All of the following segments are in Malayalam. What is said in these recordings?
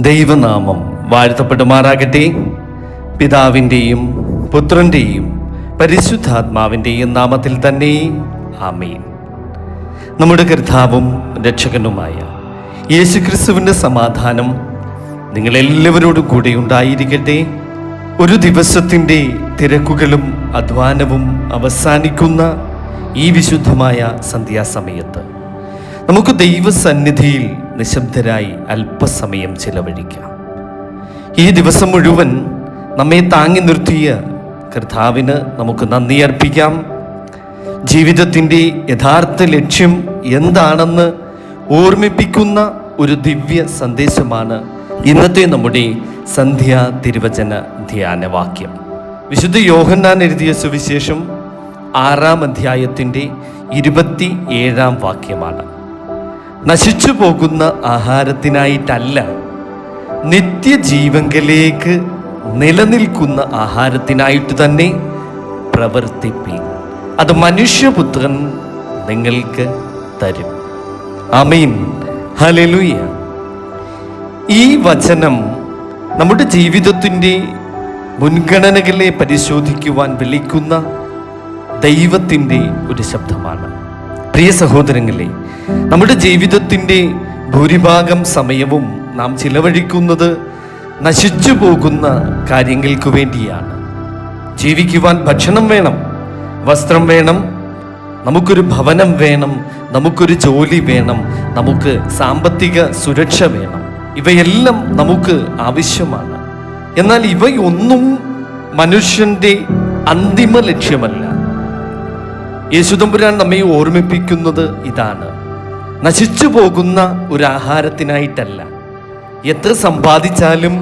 ദൈവനാമം വാഴ്ത്തപ്പെടുമാറാകട്ടെ. പിതാവിൻ്റെയും പുത്രൻ്റെയും പരിശുദ്ധാത്മാവിൻ്റെയും നാമത്തിൽ തന്നെ ആമേൻ. നമ്മുടെ കർത്താവും രക്ഷകനുമായ യേശുക്രിസ്തുവിൻ്റെ സമാധാനം നിങ്ങളെല്ലാവരോടും കൂടെ ഉണ്ടായിരിക്കട്ടെ. ഒരു ദിവസത്തിൻ്റെ തിരക്കുകളും അധ്വാനവും അവസാനിക്കുന്ന ഈ വിശുദ്ധമായ സന്ധ്യാസമയത്ത് നമുക്ക് ദൈവസന്നിധിയിൽ നിശബ്ദരായി അല്പസമയം ചിലവഴിക്കാം. ഈ ദിവസം മുഴുവൻ നമ്മെ താങ്ങി നിർത്തിയ കർത്താവിന് നമുക്ക് നന്ദി അർപ്പിക്കാം. ജീവിതത്തിൻ്റെ യഥാർത്ഥ ലക്ഷ്യം എന്താണെന്ന് ഓർമ്മിപ്പിക്കുന്ന ഒരു ദിവ്യ സന്ദേശമാണ് ഇന്നത്തെ നമ്മുടെ സന്ധ്യാ തിരുവചന ധ്യാനവാക്യം. വിശുദ്ധ യോഹന്നാൻ എഴുതിയ സുവിശേഷം 6-ാം അധ്യായത്തിൻ്റെ 27-ാം വാക്യമാണ്. നശിച്ചു പോകുന്ന ആഹാരത്തിനായിട്ടല്ല, നിത്യജീവങ്കലേക്ക് നിലനിൽക്കുന്ന ആഹാരത്തിനായിട്ട് തന്നെ പ്രവർത്തിപ്പീൻ, അത് മനുഷ്യപുത്രൻ നിങ്ങൾക്ക് തരും. ആമേൻ, ഹല്ലേലൂയ. ഈ വചനം നമ്മുടെ ജീവിതത്തിൻ്റെ മുൻഗണനകളെ പരിശോധിക്കുവാൻ വിളിക്കുന്ന ദൈവത്തിൻ്റെ ഒരു ശബ്ദമാണ്. പ്രിയ സഹോദരങ്ങളെ, നമ്മുടെ ജീവിതത്തിൻ്റെ ഭൂരിഭാഗം സമയവും നാം ചിലവഴിക്കുന്നത് നശിച്ചു പോകുന്ന കാര്യങ്ങൾക്ക് വേണ്ടിയാണ്. ജീവിക്കുവാൻ ഭക്ഷണം വേണം, വസ്ത്രം വേണം, നമുക്കൊരു ഭവനം വേണം, നമുക്കൊരു ജോലി വേണം, നമുക്ക് സാമ്പത്തിക സുരക്ഷ വേണം. ഇവയെല്ലാം നമുക്ക് ആവശ്യമാണ്. എന്നാൽ ഇവയൊന്നും മനുഷ്യൻ്റെ അന്തിമ ലക്ഷ്യമല്ല. യേശുദമ്പുരാൻ നമ്മെ ഓർമ്മിപ്പിക്കുന്നത് ഇതാണ്: നശിച്ചു പോകുന്ന ഒരു ആഹാരത്തിനായിട്ടല്ല. എത്ര സമ്പാദിച്ചാലും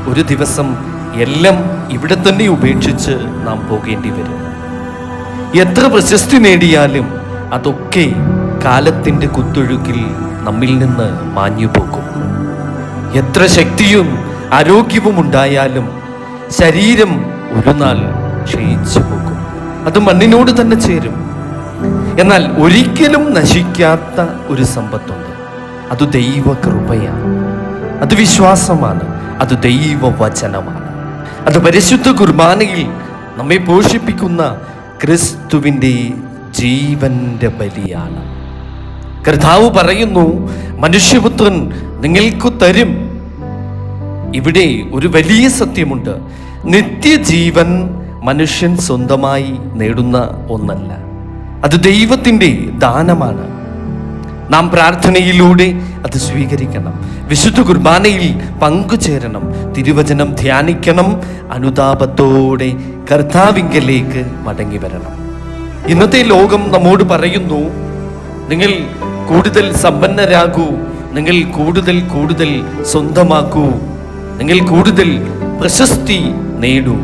ഒരു ദിവസം എല്ലാം ഇവിടെ തന്നെ ഉപേക്ഷിച്ച് നാം പോകേണ്ടി വരും. എത്ര പ്രശസ്തി നേടിയാലും അതൊക്കെ കാലത്തിൻ്റെ കുത്തൊഴുക്കിൽ നമ്മിൽ നിന്ന് മാഞ്ഞു പോകും. എത്ര ശക്തിയും ആരോഗ്യവും ഉണ്ടായാലും ശരീരം ഒരു നാൾ ക്ഷയിച്ചു പോകും, അത് മണ്ണിനോട് തന്നെ ചേരും. എന്നാൽ ഒരിക്കലും നശിക്കാത്ത ഒരു സമ്പത്തുണ്ട്. അത് ദൈവകൃപയാണ്, അത് വിശ്വാസമാണ്, അത് ദൈവവചനമാണ്, അത് പരിശുദ്ധ കുർബാനയിൽ നമ്മെ പോഷിപ്പിക്കുന്ന ക്രിസ്തുവിൻ്റെ ജീവന്റെ ബലിയാണ്. കർത്താവ് പറയുന്നു, മനുഷ്യപുത്രൻ നിങ്ങൾക്ക് തരും. ഇവിടെ ഒരു വലിയ സത്യമുണ്ട്: നിത്യജീവൻ മനുഷ്യൻ സ്വന്തമായി നേടുന്ന ഒന്നല്ല, അത് ദൈവത്തിൻ്റെ ദാനമാണ്. നാം പ്രാർത്ഥനയിലൂടെ അത് സ്വീകരിക്കണം, വിശുദ്ധ കുർബാനയിൽ പങ്കുചേരണം, തിരുവചനം ധ്യാനിക്കണം, അനുതാപത്തോടെ കർത്താവിങ്കലേക്ക് മടങ്ങി വരണം. ഇന്നത്തെ ലോകം നമ്മോട് പറയുന്നു, നിങ്ങൾ കൂടുതൽ സമ്പന്നരാകൂ, നിങ്ങൾ കൂടുതൽ സ്വന്തമാക്കൂ, നിങ്ങൾ കൂടുതൽ പ്രശസ്തി നേടൂ.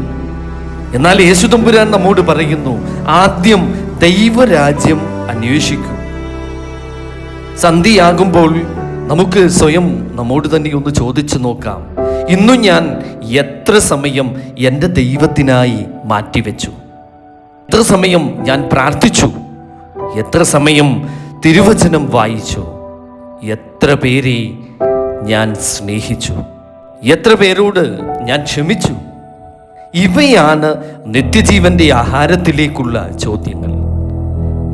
എന്നാൽ യേശുദമ്പുരാൻ നമ്മോട് പറയുന്നു, ആദ്യം ദൈവരാജ്യം അന്വേഷിക്കൂ. സന്ധിയാകുമ്പോൾ നമുക്ക് സ്വയം നമ്മോട് തന്നെ ഒന്ന് ചോദിച്ചു നോക്കാം: ഇന്നു ഞാൻ എത്ര സമയം എൻ്റെ ദൈവത്തിനായി മാറ്റിവെച്ചു? എത്ര സമയം ഞാൻ പ്രാർത്ഥിച്ചു? എത്ര സമയം തിരുവചനം വായിച്ചു? എത്ര പേരെ ഞാൻ സ്നേഹിച്ചു? എത്ര പേരോട് ഞാൻ ക്ഷമിച്ചു? ഇവയാണ് നിത്യജീവന്റെ ആഹാരത്തിലേക്കുള്ള ചോദ്യങ്ങൾ.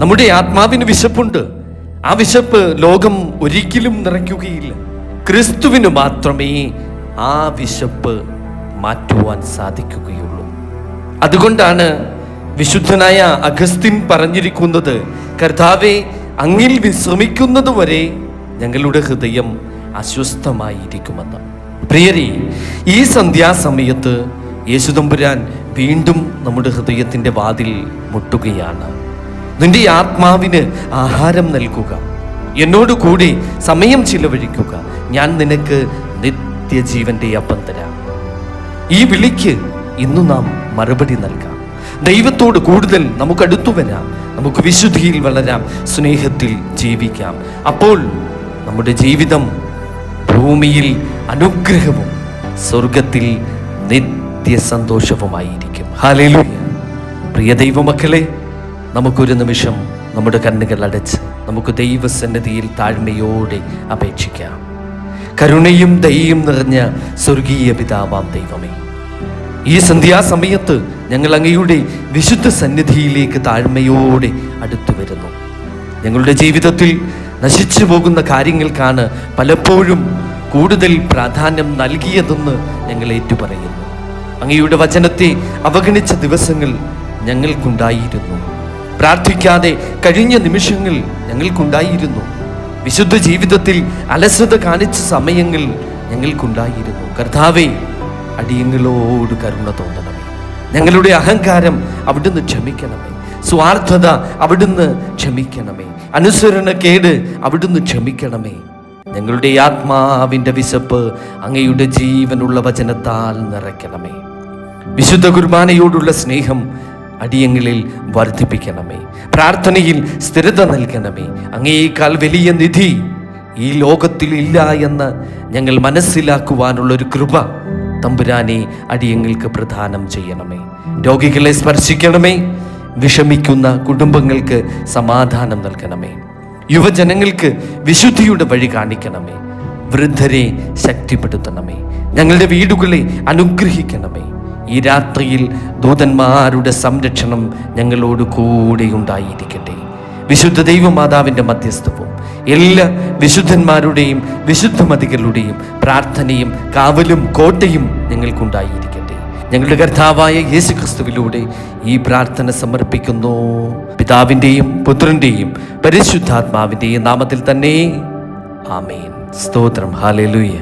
നമ്മുടെ ആത്മാവിന് വിശപ്പുണ്ട്. ആ വിശപ്പ് ലോകം ഒരിക്കലും നിറയ്ക്കുകയില്ല. ക്രിസ്തുവിന് മാത്രമേ ആ വിശപ്പ് മാറ്റുവാൻ സാധിക്കുകയുള്ളൂ. അതുകൊണ്ടാണ് വിശുദ്ധനായ അഗസ്തീൻ പറഞ്ഞിരിക്കുന്നത്, കർത്താവേ, അങ്ങിൽ വിശ്രമിക്കുന്നത് വരെ ഞങ്ങളുടെ ഹൃദയം അസ്വസ്ഥമായിരിക്കുമെന്ന്. പ്രിയരെ, ഈ സന്ധ്യാസമയത്ത് യേശുദമ്പുരാൻ വീണ്ടും നമ്മുടെ ഹൃദയത്തിൻ്റെ വാതിൽ മുട്ടുകയാണ്. നിന്റെ ആത്മാവിന് ആഹാരം നൽകുക, എന്നോട് കൂടി സമയം ചിലവഴിക്കുക, ഞാൻ നിനക്ക് നിത്യജീവന്റെ അപ്പം തരാം. ഈ വിളിക്ക് ഇന്നു നാം മറുപടി നൽകാം. ദൈവത്തോട് കൂടുതൽ നമുക്ക് അടുത്തു വരാം, നമുക്ക് വിശുദ്ധിയിൽ വളരാം, സ്നേഹത്തിൽ ജീവിക്കാം. അപ്പോൾ നമ്മുടെ ജീവിതം ഭൂമിയിൽ അനുഗ്രഹവും സ്വർഗത്തിൽ നിത്യസന്തോഷവുമായിരിക്കും. ഹല്ലേലൂയ. പ്രിയ ദൈവമക്കളെ, നമുക്കൊരു നിമിഷം നമ്മുടെ കണ്ണുകൾ അടച്ച് നമുക്ക് ദൈവസന്നിധിയിൽ താഴ്മയോടെ അപേക്ഷിക്കാം. കരുണയും ദയയും നിറഞ്ഞ സ്വർഗീയ പിതാവാം ദൈവമേ, ഈ സന്ധ്യാസമയത്ത് ഞങ്ങൾ അങ്ങയുടെ വിശുദ്ധ സന്നിധിയിലേക്ക് താഴ്മയോടെ അടുത്തു വരുന്നു. ഞങ്ങളുടെ ജീവിതത്തിൽ നശിച്ചു പോകുന്ന കാര്യങ്ങൾക്കാണ് പലപ്പോഴും കൂടുതൽ പ്രാധാന്യം നൽകിയതെന്ന് ഞങ്ങൾ ഏറ്റുപറയുന്നു. അങ്ങയുടെ വചനത്തെ അവഗണിച്ച ദിവസങ്ങൾ ഞങ്ങൾക്കുണ്ടായിരുന്നു. പ്രാർത്ഥിക്കാതെ കഴിഞ്ഞ നിമിഷങ്ങൾ ഞങ്ങൾക്കുണ്ടായിരുന്നു. വിശുദ്ധ ജീവിതത്തിൽ അലസത കാണിച്ച സമയങ്ങൾ ഞങ്ങൾക്കുണ്ടായിരുന്നു. കർത്താവേ, അടിയങ്ങളോട് കരുണ തോന്നണമേ. ഞങ്ങളുടെ അഹങ്കാരം അവിടുന്ന് ക്ഷമിക്കണമേ. സ്വാർത്ഥത അവിടുന്ന് ക്ഷമിക്കണമേ. അനുസരണക്കേട് അവിടുന്ന് ക്ഷമിക്കണമേ. ഞങ്ങളുടെ ആത്മാവിൻ്റെ വിശപ്പ് അങ്ങയുടെ ജീവനുള്ള വചനത്താൽ നിറയ്ക്കണമേ. വിശുദ്ധ കുർബാനയോടുള്ള സ്നേഹം അടിയങ്ങളിൽ വർദ്ധിപ്പിക്കണമേ. പ്രാർത്ഥനയിൽ സ്ഥിരത നൽകണമേ. അങ്ങേക്കാൾ വലിയ നിധി ഈ ലോകത്തിൽ ഇല്ല എന്ന് ഞങ്ങൾ മനസ്സിലാക്കുവാനുള്ളൊരു കൃപ തമ്പുരാനെ അടിയങ്ങൾക്ക് പ്രദാനം ചെയ്യണമേ. രോഗികളെ സ്പർശിക്കണമേ. വിഷമിക്കുന്ന കുടുംബങ്ങൾക്ക് സമാധാനം നൽകണമേ. യുവജനങ്ങൾക്ക് വിശുദ്ധിയുടെ വഴി കാണിക്കണമേ. വൃദ്ധരെ ശക്തിപ്പെടുത്തണമേ. ഞങ്ങളുടെ വീടുകളെ അനുഗ്രഹിക്കണമേ. ഈ രാത്രിയിൽ ദൂതന്മാരുടെ സംരക്ഷണം ഞങ്ങളോട് കൂടെ ഉണ്ടായിരിക്കട്ടെ. വിശുദ്ധ ദൈവമാതാവിൻ്റെ മധ്യസ്ഥവും എല്ലാ വിശുദ്ധന്മാരുടെയും വിശുദ്ധമതികളുടെയും പ്രാർത്ഥനയും കാവലും കോട്ടയും ഞങ്ങൾക്കുണ്ടായിരിക്കട്ടെ. ഞങ്ങളുടെ കർത്താവായ യേശുക്രിസ്തുവിലൂടെ ഈ പ്രാർത്ഥന സമർപ്പിക്കുന്നു. പിതാവിൻ്റെയും പുത്രൻ്റെയും പരിശുദ്ധാത്മാവിൻ്റെയും നാമത്തിൽ തന്നെ. ആമേൻ. സ്തോത്രം. ഹല്ലേലൂയ.